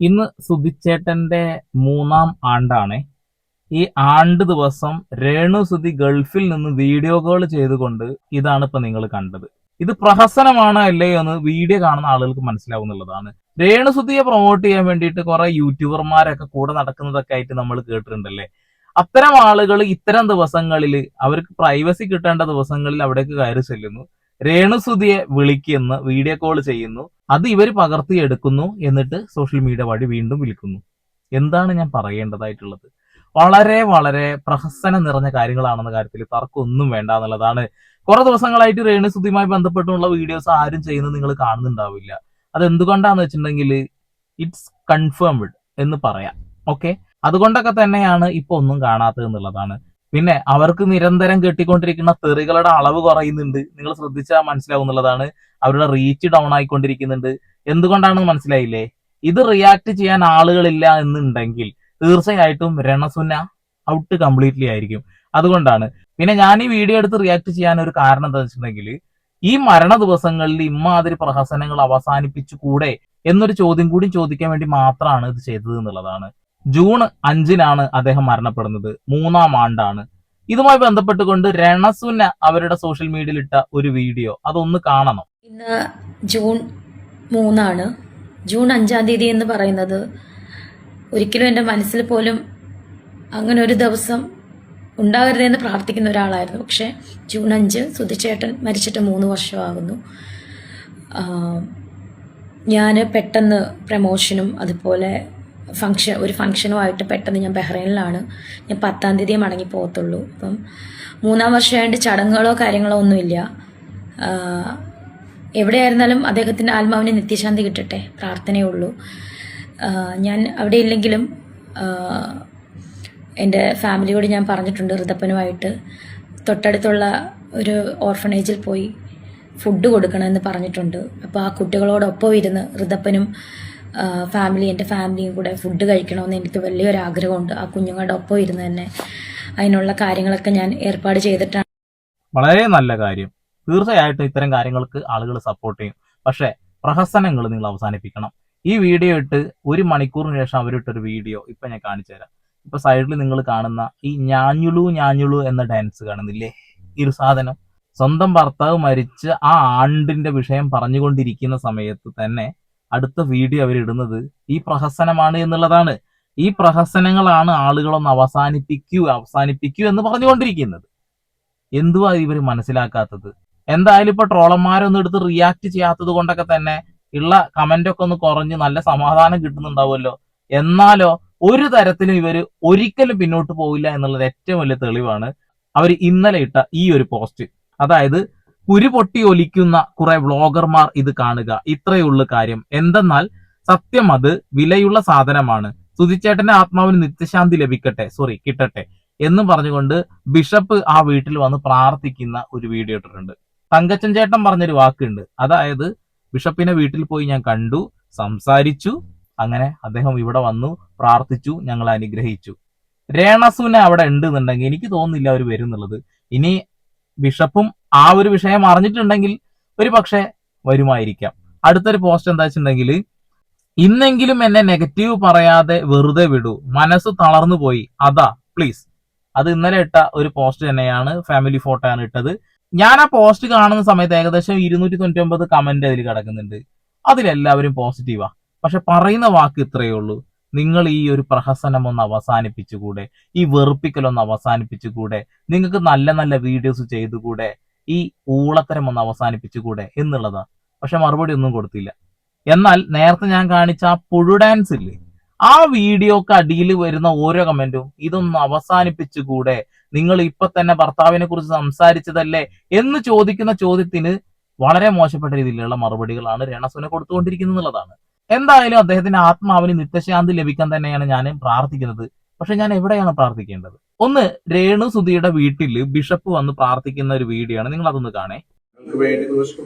ഇന്ന് സുധിച്ചേട്ടന്റെ 3-ാം ആണ്ടാണ്. ഈ ആണ്ട് ദിവസം രേണുസുതി ഗൾഫിൽ നിന്ന് വീഡിയോ കോൾ ചെയ്തുകൊണ്ട് ഇതാണ് ഇപ്പൊ നിങ്ങൾ കണ്ടത്. ഇത് പ്രഹസനമാണോ അല്ലയോ എന്ന് വീഡിയോ കാണുന്ന ആളുകൾക്ക് മനസ്സിലാവുന്നുള്ളതാണ്. രേണുസുതിയെ പ്രൊമോട്ട് ചെയ്യാൻ വേണ്ടിയിട്ട് കുറെ യൂട്യൂബർമാരൊക്കെ കൂടെ നടക്കുന്നതൊക്കെ ആയിട്ട് നമ്മൾ കേട്ടിട്ടുണ്ടല്ലേ. അത്തരം ആളുകൾ ഇത്തരം ദിവസങ്ങളിൽ അവർക്ക് പ്രൈവസി കിട്ടേണ്ട ദിവസങ്ങളിൽ അവിടേക്ക് കയറി ചെല്ലുന്നു, രേണുസുതിയെ വിളിക്കുന്നു, വീഡിയോ കോൾ ചെയ്യുന്നു, അത് ഇവർ പകർത്തിയെടുക്കുന്നു, എന്നിട്ട് സോഷ്യൽ മീഡിയ വഴി വീണ്ടും വിളിക്കുന്നു. എന്താണ് ഞാൻ പറയേണ്ടതായിട്ടുള്ളത്? വളരെ വളരെ പ്രഹസനം നിറഞ്ഞ കാര്യങ്ങളാണെന്ന കാര്യത്തിൽ തർക്കമൊന്നും വേണ്ട എന്നുള്ളതാണ്. കുറെ ദിവസങ്ങളായിട്ട് രേണുസുതിയുമായി ബന്ധപ്പെട്ടുള്ള വീഡിയോസ് ആരും ചെയ്യുന്നത് നിങ്ങൾ കാണുന്നുണ്ടാവില്ല. അതെന്തുകൊണ്ടാന്ന് വെച്ചിട്ടുണ്ടെങ്കിൽ ഇറ്റ്സ് കൺഫേംഡ് എന്ന് പറയാം. ഓക്കെ, അതുകൊണ്ടൊക്കെ തന്നെയാണ് ഇപ്പൊ ഒന്നും കാണാത്തത് എന്നുള്ളതാണ്. പിന്നെ അവർക്ക് നിരന്തരം കെട്ടിക്കൊണ്ടിരിക്കുന്ന തെറികളുടെ അളവ് കുറയുന്നുണ്ട്. നിങ്ങൾ ശ്രദ്ധിച്ചാൽ മനസ്സിലാവുന്നുള്ളതാണ്. അവരുടെ റീച്ച് ഡൗൺ ആയിക്കൊണ്ടിരിക്കുന്നുണ്ട്. എന്തുകൊണ്ടാണെന്ന് മനസ്സിലായില്ലേ? ഇത് റിയാക്ട് ചെയ്യാൻ ആളുകളില്ല എന്നുണ്ടെങ്കിൽ തീർച്ചയായിട്ടും രണസുന ഔട്ട് കംപ്ലീറ്റ്ലി ആയിരിക്കും. അതുകൊണ്ടാണ്. പിന്നെ ഞാൻ ഈ വീഡിയോ എടുത്ത് റിയാക്ട് ചെയ്യാൻ ഒരു കാരണം എന്താ വെച്ചിട്ടുണ്ടെങ്കിൽ, ഈ മരണ ദിവസങ്ങളിൽ ഇമ്മാതിരി പ്രഹസനങ്ങൾ അവസാനിപ്പിച്ചു കൂടെ എന്നൊരു ചോദ്യം കൂടി ചോദിക്കാൻ വേണ്ടി മാത്രമാണ് ഇത് ചെയ്തത് എന്നുള്ളതാണ്. ജൂൺ 5-നാണ് അദ്ദേഹം മരണപ്പെടുന്നത്. 3-ാം ആണ്ടാണ്. ഇതുമായി ബന്ധപ്പെട്ടുകൊണ്ട് രണസുന അവരുടെ സോഷ്യൽ മീഡിയയിൽ ഇട്ട ഒരു വീഡിയോ അതൊന്ന് കാണണം. ഇന്ന് ജൂൺ 3 ജൂൺ 5-ാം തീയതി എന്ന് പറയുന്നത് ഒരിക്കലും എൻ്റെ മനസ്സിൽ പോലും അങ്ങനെ ഒരു ദിവസം ഉണ്ടാകരുതെന്ന് പ്രാർത്ഥിക്കുന്ന ഒരാളായിരുന്നു. പക്ഷേ ജൂൺ 5 സുധിച്ചേട്ടൻ മരിച്ചിട്ട് 3 വർഷമാകുന്നു. ഞാൻ പെട്ടെന്ന് പ്രമോഷനും അതുപോലെ ഒരു ഫംഗ്ഷനുമായിട്ട് പെട്ടെന്ന് ഞാൻ ബഹ്റൈനിലാണ്. ഞാൻ 10-ാം തീയതി മടങ്ങി പോകത്തുള്ളൂ. അപ്പം 3-ാം വർഷമായിട്ട് ചടങ്ങുകളോ കാര്യങ്ങളോ ഒന്നുമില്ല. എവിടെയായിരുന്നാലും അദ്ദേഹത്തിൻ്റെ ആത്മാവിന് നിത്യശാന്തി കിട്ടട്ടെ, പ്രാർത്ഥനയേ ഉള്ളൂ. ഞാൻ അവിടെ ഇല്ലെങ്കിലും എൻ്റെ ഫാമിലിയോട് ഞാൻ പറഞ്ഞിട്ടുണ്ട്, ഋതപ്പനുമായിട്ട് തൊട്ടടുത്തുള്ള ഒരു ഓർഫനേജിൽ പോയി ഫുഡ് കൊടുക്കണമെന്ന് പറഞ്ഞിട്ടുണ്ട്. അപ്പോൾ ആ കുട്ടികളോടൊപ്പം ഇരുന്ന് ഋതപ്പനും എൻ്റെ ഫാമിലിയും കൂടെ ഫുഡ് കഴിക്കണമെന്ന് എനിക്ക് വലിയൊരു ആഗ്രഹമുണ്ട്. ആ കുഞ്ഞുങ്ങളുടെ ഒപ്പം ഇരുന്ന് തന്നെ അതിനുള്ള കാര്യങ്ങളൊക്കെ ഞാൻ ഏർപ്പാട് ചെയ്തിട്ടാണ്. വളരെ നല്ല കാര്യം. തീർച്ചയായിട്ടും ഇത്തരം കാര്യങ്ങൾക്ക് ആളുകൾ സപ്പോർട്ട് ചെയ്യും. പക്ഷേ പ്രഹസനങ്ങൾ നിങ്ങൾ അവസാനിപ്പിക്കണം. ഈ വീഡിയോ ഇട്ട് 1 മണിക്കൂറിന് ശേഷം അവരിട്ടൊരു വീഡിയോ ഇപ്പൊ ഞാൻ കാണിച്ചു തരാം. ഇപ്പൊ സൈഡിൽ നിങ്ങൾ കാണുന്ന ഈ ഞാഞ്ഞുളു ഞാഞ്ഞുളു എന്ന ഡാൻസ് കാണുന്നില്ലേ? ഈ ഒരു സാധനം സ്വന്തം ഭർത്താവ് മരിച്ച ആ ആണ്ടിന്റെ വിഷയം പറഞ്ഞുകൊണ്ടിരിക്കുന്ന സമയത്ത് തന്നെ അടുത്ത വീഡിയോ അവരിടുന്നത് ഈ പ്രഹസനമാണ് എന്നുള്ളതാണ്. ഈ പ്രഹസനങ്ങളാണ് ആളുകളൊന്ന് അവസാനിപ്പിക്കൂ എന്ന് പറഞ്ഞുകൊണ്ടിരിക്കുന്നത്. എന്തുവാ ഇവർ മനസ്സിലാക്കാത്തത്? എന്തായാലും ഇപ്പൊ ട്രോളന്മാരൊന്നും എടുത്ത് റിയാക്ട് ചെയ്യാത്തത് കൊണ്ടൊക്കെ തന്നെ ഉള്ള കമന്റ് ഒക്കെ ഒന്ന് കുറഞ്ഞ് നല്ല സമാധാനം കിട്ടുന്നുണ്ടാവുമല്ലോ. എന്നാലോ ഒരു തരത്തിലും ഇവര് ഒരിക്കലും പിന്നോട്ട് പോവില്ല എന്നുള്ളത് ഏറ്റവും വലിയ തെളിവാണ് അവർ ഇന്നലെ ഇട്ട ഈ ഒരു പോസ്റ്റ്. അതായത് കുരു പൊട്ടി ഒലിക്കുന്ന കുറെ വ്ളോഗർമാർ ഇത് കാണുക, ഇത്രയുള്ള കാര്യം. എന്തെന്നാൽ സത്യം അത് വിലയുള്ള സാധനമാണ്. സുധിച്ചേട്ടന്റെ ആത്മാവിന് നിത്യശാന്തി കിട്ടട്ടെ എന്നും പറഞ്ഞുകൊണ്ട് ബിഷപ്പ് ആ വീട്ടിൽ വന്ന് പ്രാർത്ഥിക്കുന്ന ഒരു വീഡിയോ ഇട്ടിട്ടുണ്ട്. തങ്കച്ചൻ ചേട്ടൻ പറഞ്ഞൊരു വാക്കുണ്ട്. അതായത് ബിഷപ്പിനെ വീട്ടിൽ പോയി ഞാൻ കണ്ടു, സംസാരിച്ചു, അങ്ങനെ അദ്ദേഹം ഇവിടെ വന്നു, പ്രാർത്ഥിച്ചു, ഞങ്ങൾ അനുഗ്രഹിച്ചു. രേണസുന അവിടെ ഉണ്ട് എന്നുണ്ടെങ്കിൽ എനിക്ക് തോന്നുന്നില്ല അവർ വരുന്നുള്ളത്. ഇനി ബിഷപ്പും ആ ഒരു വിഷയം അറിഞ്ഞിട്ടുണ്ടെങ്കിൽ ഒരു പക്ഷെ വരുമായിരിക്കാം. അടുത്തൊരു പോസ്റ്റ് എന്താ വെച്ചിട്ടുണ്ടെങ്കിൽ, ഇന്നെങ്കിലും എന്നെ നെഗറ്റീവ് പറയാതെ വെറുതെ വിടൂ, മനസ്സ് തളർന്നു പോയി, അതാ പ്ലീസ്. അത് ഇന്നലെ ഇട്ട ഒരു പോസ്റ്റ് തന്നെയാണ്, ഫാമിലി ഫോട്ടോ ആണ് ഇട്ടത്. ഞാൻ ആ പോസ്റ്റ് കാണുന്ന സമയത്ത് ഏകദേശം 299 കമന്റ് അതിൽ കിടക്കുന്നുണ്ട്. അതിലെല്ലാവരും പോസിറ്റീവാ. പക്ഷെ പറയുന്ന വാക്ക് ഇത്രയേ ഉള്ളൂ, നിങ്ങൾ ഈ ഒരു പ്രഹസനം ഒന്ന് അവസാനിപ്പിച്ചുകൂടെ? ഈ വെറുപ്പിക്കലൊന്ന് അവസാനിപ്പിച്ചുകൂടെ? നിങ്ങൾക്ക് നല്ല നല്ല വീഡിയോസ് ചെയ്തുകൂടെ? ഈ ഊളത്തരം ഒന്ന് അവസാനിപ്പിച്ചുകൂടെ എന്നുള്ളതാ. പക്ഷെ മറുപടി ഒന്നും കൊടുത്തില്ല. എന്നാൽ നേരത്തെ ഞാൻ കാണിച്ച ആ പുഴു ഡാൻസ് ഇല്ലേ, ആ വീഡിയോക്ക് അടിയിൽ വരുന്ന ഓരോ കമന്റും ഇതൊന്ന് അവസാനിപ്പിച്ചുകൂടെ, നിങ്ങൾ ഇപ്പൊ തന്നെ ഭർത്താവിനെ കുറിച്ച് സംസാരിച്ചതല്ലേ എന്ന് ചോദിക്കുന്ന ചോദ്യത്തിന് വളരെ മോശപ്പെട്ട രീതിയിലുള്ള മറുപടികളാണ് രണസുന കൊടുത്തുകൊണ്ടിരിക്കുന്നത് എന്നുള്ളതാണ്. എന്തായാലും അദ്ദേഹത്തിന്റെ ആത്മാവിന് നിത്യശാന്തി ലഭിക്കാൻ തന്നെയാണ് ഞാൻ പ്രാർത്ഥിക്കുന്നത്. പക്ഷെ ഞാൻ എവിടെയാണ് പ്രാർത്ഥിക്കേണ്ടത്? ഒന്ന്, രേണുസുതിയുടെ വീട്ടിൽ ബിഷപ്പ് വന്ന് പ്രാർത്ഥിക്കുന്ന ഒരു വീഡിയോ ആണ്, നിങ്ങൾ അതൊന്ന് കാണേ.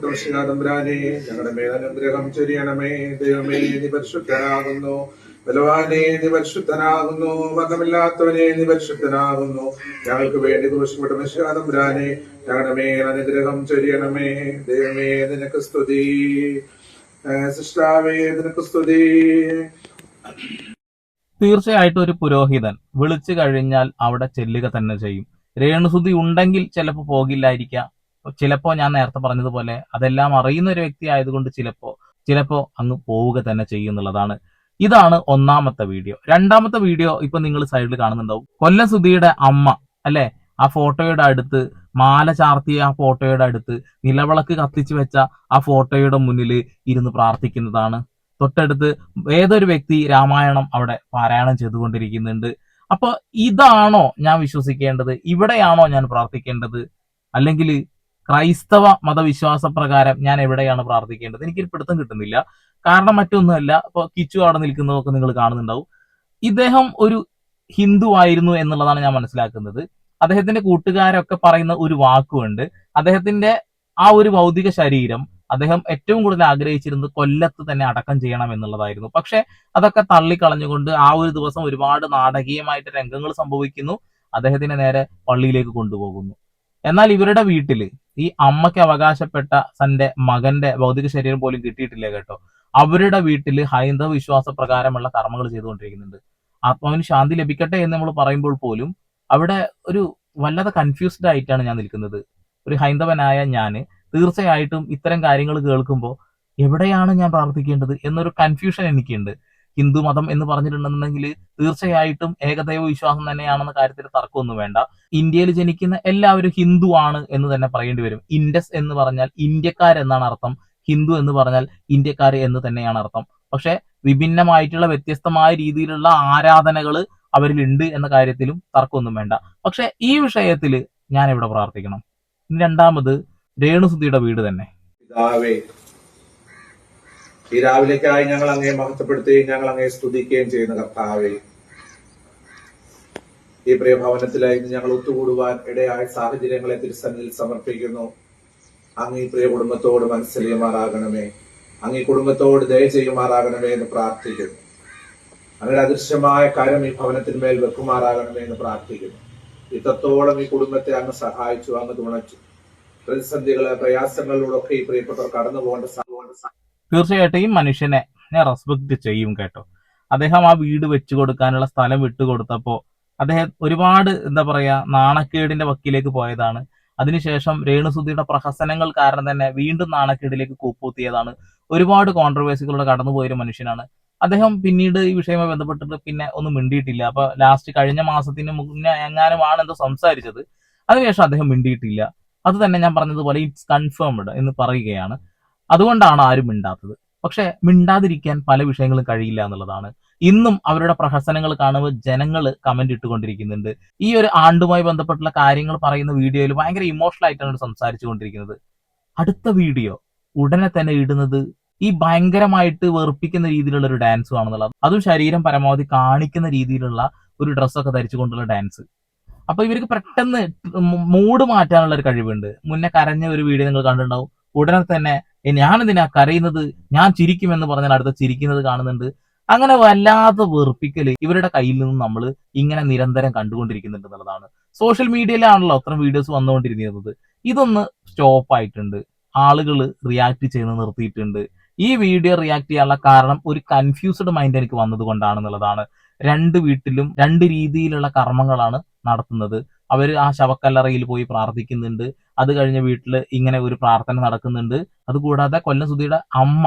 ഞങ്ങളുടെ മേലനുഗ്രഹം ചൊരിയണമേ. ദൈവമേ, നീ പരിശുദ്ധനാകുന്നു. ബലവാനെ, നീ പരിശുദ്ധനാകുന്നു. മതമില്ലാത്തവനെ, നീ പരിശുദ്ധനാകുന്നു. ഞങ്ങൾക്ക് വേണ്ടി ദോഷപ്പെട്ട തമ്പുരാനെ, ഞങ്ങളുടെ മേൽ അനുഗ്രഹം ചൊരിയണമേ. ദൈവമേ, നിനക്ക് സ്തുതി. സൃഷ്ടാവേ, നിനക്ക് സ്തുതി. തീർച്ചയായിട്ടും ഒരു പുരോഹിതൻ വിളിച്ചു കഴിഞ്ഞാൽ അവിടെ ചെല്ലുക തന്നെ ചെയ്യും. രേണുസുതി ഉണ്ടെങ്കിൽ ചിലപ്പോൾ പോകില്ലായിരിക്കാം. ചിലപ്പോ ഞാൻ നേരത്തെ പറഞ്ഞതുപോലെ അതെല്ലാം അറിയുന്ന ഒരു വ്യക്തി ആയതുകൊണ്ട് ചിലപ്പോ അങ്ങ് പോവുക തന്നെ ചെയ്യുന്നുള്ളതാണ്. ഇതാണ് ഒന്നാമത്തെ വീഡിയോ. രണ്ടാമത്തെ വീഡിയോ ഇപ്പൊ നിങ്ങൾ സൈഡിൽ കാണുന്നുണ്ടാവും. കൊല്ലം സുധിയുടെ അമ്മ അല്ലെ, ആ ഫോട്ടോയുടെ അടുത്ത്, മാല ചാർത്തിയ ആ ഫോട്ടോയുടെ അടുത്ത്, നിലവിളക്ക് കത്തിച്ചു വെച്ച ആ ഫോട്ടോയുടെ മുന്നിൽ ഇരുന്ന് പ്രാർത്ഥിക്കുന്നതാണ്. തൊട്ടടുത്ത് ഏതൊരു വ്യക്തി രാമായണം അവിടെ പാരായണം ചെയ്തുകൊണ്ടിരിക്കുന്നുണ്ട്. അപ്പൊ ഇതാണോ ഞാൻ വിശ്വസിക്കേണ്ടത്? ഇവിടെയാണോ ഞാൻ പ്രാർത്ഥിക്കേണ്ടത്? അല്ലെങ്കിൽ ക്രൈസ്തവ മതവിശ്വാസ പ്രകാരം ഞാൻ എവിടെയാണ് പ്രാർത്ഥിക്കേണ്ടത്? എനിക്കൊരു പിടുത്തം കിട്ടുന്നില്ല. കാരണം മറ്റൊന്നുമല്ല, ഇപ്പൊ കിച്ചു അവിടെ നിൽക്കുന്നതൊക്കെ നിങ്ങൾ കാണുന്നുണ്ടാവും. ഇദ്ദേഹം ഒരു ഹിന്ദു ആയിരുന്നു എന്നുള്ളതാണ് ഞാൻ മനസ്സിലാക്കുന്നത്. അദ്ദേഹത്തിന്റെ കൂട്ടുകാരൊക്കെ പറയുന്ന ഒരു വാക്കുണ്ട്. അദ്ദേഹത്തിന്റെ ആ ഒരു ഭൗതിക ശരീരം അദ്ദേഹം ഏറ്റവും കൂടുതൽ ആഗ്രഹിച്ചിരുന്നത് കൊല്ലത്ത് തന്നെ അടക്കം ചെയ്യണം എന്നുള്ളതായിരുന്നു. പക്ഷെ അതൊക്കെ തള്ളിക്കളഞ്ഞുകൊണ്ട് ആ ഒരു ദിവസം ഒരുപാട് നാടകീയമായിട്ട് രംഗങ്ങൾ സംഭവിക്കുന്നു. അദ്ദേഹത്തിനെ നേരെ പള്ളിയിലേക്ക് കൊണ്ടുപോകുന്നു. എന്നാൽ ഇവരുടെ വീട്ടില് ഈ അമ്മയ്ക്ക് അവകാശപ്പെട്ട തന്റെ മകന്റെ ഭൗതിക ശരീരം പോലും കിട്ടിയിട്ടില്ല കേട്ടോ. അവരുടെ വീട്ടില് ഹൈന്ദവ വിശ്വാസ പ്രകാരമുള്ള കർമ്മങ്ങൾ ചെയ്തുകൊണ്ടിരിക്കുന്നുണ്ട്. ആത്മാവിന് ശാന്തി ലഭിക്കട്ടെ എന്ന് നമ്മൾ പറയുമ്പോൾ പോലും അവിടെ ഒരു വല്ലാതെ കൺഫ്യൂസ്ഡ് ആയിട്ടാണ് ഞാൻ നിൽക്കുന്നത്. ഒരു ഹൈന്ദവനായ ഞാന് തീർച്ചയായിട്ടും ഇത്തരം കാര്യങ്ങൾ കേൾക്കുമ്പോൾ എവിടെയാണ് ഞാൻ പ്രാർത്ഥിക്കേണ്ടത് എന്നൊരു കൺഫ്യൂഷൻ എനിക്കുണ്ട്. ഹിന്ദു മതം എന്ന് പറഞ്ഞിട്ടുണ്ടെന്നുണ്ടെങ്കിൽ തീർച്ചയായിട്ടും ഏകദൈവ വിശ്വാസം തന്നെയാണെന്ന കാര്യത്തിൽ തർക്കമൊന്നും വേണ്ട. ഇന്ത്യയിൽ ജനിക്കുന്ന എല്ലാവരും ഹിന്ദു ആണ് എന്ന് തന്നെ പറയേണ്ടി വരും. ഇൻഡസ് എന്ന് പറഞ്ഞാൽ ഇന്ത്യക്കാരെന്നാണ് അർത്ഥം. ഹിന്ദു എന്ന് പറഞ്ഞാൽ ഇന്ത്യക്കാർ എന്ന് തന്നെയാണ് അർത്ഥം. പക്ഷെ വിഭിന്നമായിട്ടുള്ള വ്യത്യസ്തമായ രീതിയിലുള്ള ആരാധനകൾ അവരിലുണ്ട് എന്ന കാര്യത്തിലും തർക്കമൊന്നും വേണ്ട. പക്ഷെ ഈ വിഷയത്തിൽ ഞാൻ എവിടെ പ്രാർത്ഥിക്കണം? ഇനി രണ്ടാമത് രേണുസുതിയുടെ വീട് തന്നെ. പിതാവേ, ഈ രാവിലേക്കായി ഞങ്ങൾ അങ്ങേ മഹത്വപ്പെടുത്തുകയും ഞങ്ങൾ അങ്ങേ സ്തുതിക്കുകയും ചെയ്യുന്ന കർത്താവേ, ഈ പ്രിയ ഭവനത്തിലായി ഞങ്ങൾ ഒത്തുകൂടുവാൻ ഇടയായ സാഹചര്യങ്ങളെ തിരുസന്നിധിയിൽ സമർപ്പിക്കുന്നു. അങ്ങ് ഈ പ്രിയ കുടുംബത്തോട് മനസ്സിലിയുമാറാകണമേ, അങ്ങ് ഈ കുടുംബത്തോട് ദയ ചെയ്യുമാറാകണമേ എന്ന് പ്രാർത്ഥിക്കുന്നു. അങ്ങയുടെ അദൃശ്യമായ കാര്യം ഈ ഭവനത്തിന്മേൽ വെക്കുമാറാകണമേ എന്ന് പ്രാർത്ഥിക്കുന്നു. ഇത്രത്തോളം ഈ കുടുംബത്തെ അങ്ങ് സഹായിച്ചു, അങ്ങ് തുണച്ചു. പ്രതിസന്ധികള് പ്രയാസങ്ങളിലൂടെയൊക്കെ ഈ പ്രിയപ്പെട്ടവർ കടന്നു പോകേണ്ട തീർച്ചയായിട്ടും ഈ മനുഷ്യനെ ഞാൻ റെസ്പെക്ട് ചെയ്യും കേട്ടോ. അദ്ദേഹം ആ വീട് വെച്ചു കൊടുക്കാനുള്ള സ്ഥലം വിട്ടുകൊടുത്തപ്പോ അദ്ദേഹം ഒരുപാട് എന്താ പറയാ നാണക്കേടിന്റെ വക്കിലേക്ക് പോയതാണ്. അതിനുശേഷം രേണുസുതിയുടെ പ്രഹസനങ്ങൾ കാരണം തന്നെ വീണ്ടും നാണക്കേടിലേക്ക് കൂപ്പുത്തിയതാണ്. ഒരുപാട് കോൺട്രവേഴ്സികളുടെ കടന്നുപോയൊരു മനുഷ്യനാണ് അദ്ദേഹം. പിന്നീട് ഈ വിഷയവുമായി ബന്ധപ്പെട്ടിട്ട് പിന്നെ ഒന്നും മിണ്ടിയിട്ടില്ല. അപ്പൊ ലാസ്റ്റ് കഴിഞ്ഞ മാസത്തിന് മുന്നേ എങ്ങാനുമാണ് എന്തോ സംസാരിച്ചത്. അതിനുശേഷം അദ്ദേഹം മിണ്ടിയിട്ടില്ല. അത് തന്നെ ഞാൻ പറഞ്ഞതുപോലെ ഇറ്റ്സ് കൺഫേംഡ് എന്ന് പറയുകയാണ്. അതുകൊണ്ടാണ് ആരും മിണ്ടാത്തത്. പക്ഷെ മിണ്ടാതിരിക്കാൻ പല വിഷയങ്ങളും കഴിയില്ല എന്നുള്ളതാണ്. ഇന്നും അവരുടെ പ്രഹസനങ്ങൾ കാണുമ്പോൾ ജനങ്ങൾ കമന്റ് ഇട്ടുകൊണ്ടിരിക്കുന്നുണ്ട്. ഈ ഒരു ആണ്ടുമായി ബന്ധപ്പെട്ടുള്ള കാര്യങ്ങൾ പറയുന്ന വീഡിയോയിൽ ഭയങ്കര ഇമോഷണൽ ആയിട്ടാണ് സംസാരിച്ചു കൊണ്ടിരിക്കുന്നത്. അടുത്ത വീഡിയോ ഉടനെ തന്നെ ഇടുന്നത് ഈ ഭയങ്കരമായിട്ട് വെറുപ്പിക്കുന്ന രീതിയിലുള്ള ഒരു ഡാൻസും ആണെന്നുള്ളത്. അതും ശരീരം പരമാവധി കാണിക്കുന്ന രീതിയിലുള്ള ഒരു ഡ്രസ്സൊക്കെ ധരിച്ചുകൊണ്ടുള്ള ഡാൻസ്. അപ്പൊ ഇവർക്ക് പെട്ടെന്ന് മൂഡ് മാറ്റാനുള്ള ഒരു കഴിവുണ്ട്. മുന്നേ കരഞ്ഞ ഒരു വീഡിയോ നിങ്ങൾ കണ്ടിട്ടുണ്ടാവും. ഉടനെ തന്നെ ഞാനെന്തിനാ കരയുന്നത്, ഞാൻ ചിരിക്കുമെന്ന് പറഞ്ഞാൽ അടുത്ത ചിരിക്കുന്നത് കാണുന്നുണ്ട്. അങ്ങനെ വല്ലാതെ വെറുപ്പിക്കല് ഇവരുടെ കയ്യിൽ നിന്നും നമ്മൾ ഇങ്ങനെ നിരന്തരം കണ്ടുകൊണ്ടിരിക്കുന്നുണ്ട് എന്നുള്ളതാണ്. സോഷ്യൽ മീഡിയയിലാണല്ലോ അത്തരം വീഡിയോസ് വന്നുകൊണ്ടിരുന്നത്. ഇതൊന്ന് സ്റ്റോപ്പ് ആയിട്ടുണ്ട്. ആളുകൾ റിയാക്ട് ചെയ്യുന്നത് നിർത്തിയിട്ടുണ്ട്. ഈ വീഡിയോ റിയാക്ട് ചെയ്യാനുള്ള കാരണം ഒരു കൺഫ്യൂസ്ഡ് മൈൻഡ് എനിക്ക് വന്നത് കൊണ്ടാണെന്നുള്ളതാണ്. രണ്ട് വീട്ടിലും രണ്ട് രീതിയിലുള്ള കർമ്മങ്ങളാണ് നടത്തുന്നത്. അവർ ആ ശവക്കല്ലറയിൽ പോയി പ്രാർത്ഥിക്കുന്നുണ്ട്. അത് കഴിഞ്ഞ വീട്ടിൽ ഇങ്ങനെ ഒരു പ്രാർത്ഥന നടക്കുന്നുണ്ട്. അതുകൂടാതെ കൊല്ലം സുധിയുടെ അമ്മ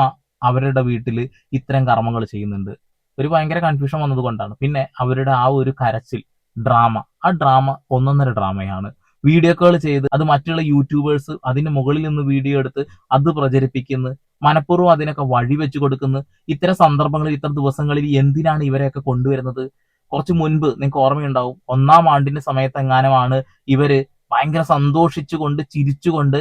അവരുടെ വീട്ടിൽ ഇത്തരം കർമ്മങ്ങൾ ചെയ്യുന്നുണ്ട്. ഒരു ഭയങ്കര കൺഫ്യൂഷൻ വന്നത് കൊണ്ടാണ്. പിന്നെ അവരുടെ ആ ഒരു കരച്ചിൽ ഡ്രാമ, ആ ഡ്രാമ ഒന്നൊന്നര ഡ്രാമയാണ്. വീഡിയോ കോൾ ചെയ്ത് അത് മറ്റുള്ള യൂട്യൂബേഴ്സ് അതിന് മുകളിൽ നിന്ന് വീഡിയോ എടുത്ത് അത് പ്രചരിപ്പിക്കുന്നു. മനഃപൂർവ്വം അതിനൊക്കെ വഴി വെച്ച് കൊടുക്കുന്നു. ഇത്തരം സന്ദർഭങ്ങളിൽ ഇത്തരം ദിവസങ്ങളിൽ എന്തിനാണ് ഇവരെയൊക്കെ കൊണ്ടുവരുന്നത്? കുറച്ച് മുൻപ് നിങ്ങൾക്ക് ഓർമ്മയുണ്ടാവും, 1-ാം ആണ്ടിന്റെ സമയത്ത് എങ്ങാനുമാണ് ഇവര് ഭയങ്കര സന്തോഷിച്ചുകൊണ്ട് ചിരിച്ചുകൊണ്ട്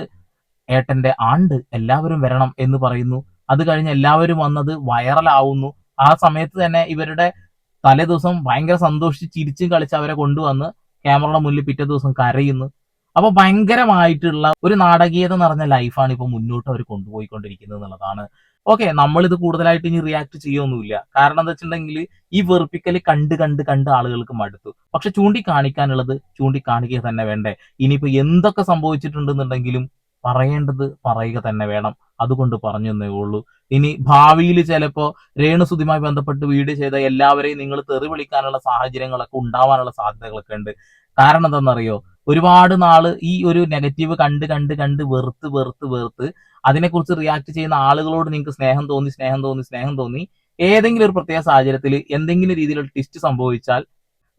ഏട്ടന്റെ ആണ്ട് എല്ലാവരും വരണം എന്ന് പറയുന്നു. അത് കഴിഞ്ഞ് എല്ലാവരും വന്നത് വൈറലാവുന്നു. ആ സമയത്ത് തന്നെ ഇവരുടെ തലേ ദിവസം ഭയങ്കര സന്തോഷിച്ച് ചിരിച്ചും കളിച്ച് അവരെ കൊണ്ടുവന്ന് ക്യാമറയുടെ മുന്നിൽ പിറ്റേ ദിവസം കരയുന്നു. അപ്പൊ ഭയങ്കരമായിട്ടുള്ള ഒരു നാടകീയത നിറഞ്ഞ ലൈഫാണ് ഇപ്പൊ മുന്നോട്ട് അവർ കൊണ്ടുപോയിക്കൊണ്ടിരിക്കുന്നത് എന്നുള്ളതാണ്. ഓക്കെ, നമ്മളിത് കൂടുതലായിട്ട് ഇനി റിയാക്ട് ചെയ്യൊന്നുമില്ല. കാരണം എന്താ വെച്ചിട്ടുണ്ടെങ്കിൽ ഈ വെറുപ്പിക്കല് കണ്ട് കണ്ട് കണ്ട് ആളുകൾക്ക് മടുത്തു. പക്ഷെ ചൂണ്ടിക്കാണിക്കാനുള്ളത് ചൂണ്ടിക്കാണിക്കുക തന്നെ വേണ്ടേ? ഇനിയിപ്പോ എന്തൊക്കെ സംഭവിച്ചിട്ടുണ്ടെന്നുണ്ടെങ്കിലും പറയേണ്ടത് പറയുക തന്നെ വേണം. അതുകൊണ്ട് പറഞ്ഞു എന്നേ ഉള്ളൂ. ഇനി ഭാവിയിൽ ചിലപ്പോ രേണുസുതിയുമായി ബന്ധപ്പെട്ട് വീഡിയോ ചെയ്ത എല്ലാവരെയും നിങ്ങൾ തെറി വിളിക്കാനുള്ള സാഹചര്യങ്ങളൊക്കെ ഉണ്ടാവാനുള്ള സാധ്യതകളൊക്കെ ഉണ്ട്. കാരണം എന്താണെന്നറിയോ, ഒരുപാട് നാള് ഈ ഒരു നെഗറ്റീവ് കണ്ട് കണ്ട് കണ്ട് വെറുത്ത് വെറുത്ത് വെറുത്ത് അതിനെക്കുറിച്ച് റിയാക്ട് ചെയ്യുന്ന ആളുകളോട് നിങ്ങൾക്ക് സ്നേഹം തോന്നി ഏതെങ്കിലും ഒരു പ്രത്യേക സാഹചര്യത്തിൽ എന്തെങ്കിലും രീതിയിലുള്ള ട്വിസ്റ്റ് സംഭവിച്ചാൽ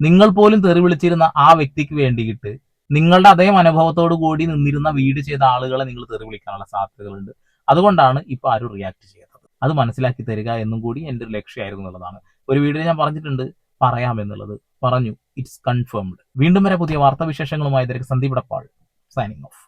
നിങ്ങൾ പോലും തെറി വിളിച്ചിരുന്ന ആ വ്യക്തിക്ക് വേണ്ടിയിട്ട് നിങ്ങളുടെ അതേ മനോഭാവത്തോടു കൂടി നിന്നിരുന്ന വീഡിയോ ചെയ്ത ആളുകളെ നിങ്ങൾ തെറി വിളിക്കാനുള്ള സാധ്യതകളുണ്ട്. അതുകൊണ്ടാണ് ഇപ്പൊ ആരും റിയാക്ട് ചെയ്യാത്തത്. അത് മനസ്സിലാക്കി തരിക എന്നും കൂടി എന്റെ ഒരു ലക്ഷ്യമായിരുന്നു എന്നുള്ളതാണ്. ഒരു വീഡിയോ ഞാൻ പറഞ്ഞിട്ടുണ്ട് പറയാമെന്നുള്ളത്, പറഞ്ഞു. It's confirmed. വീണ്ടും വരെ പുതിയ വാർത്താവിശേഷങ്ങളുമായി സന്ദീപ് ഇടപ്പാൾ സൈനിങ് ഓഫ്.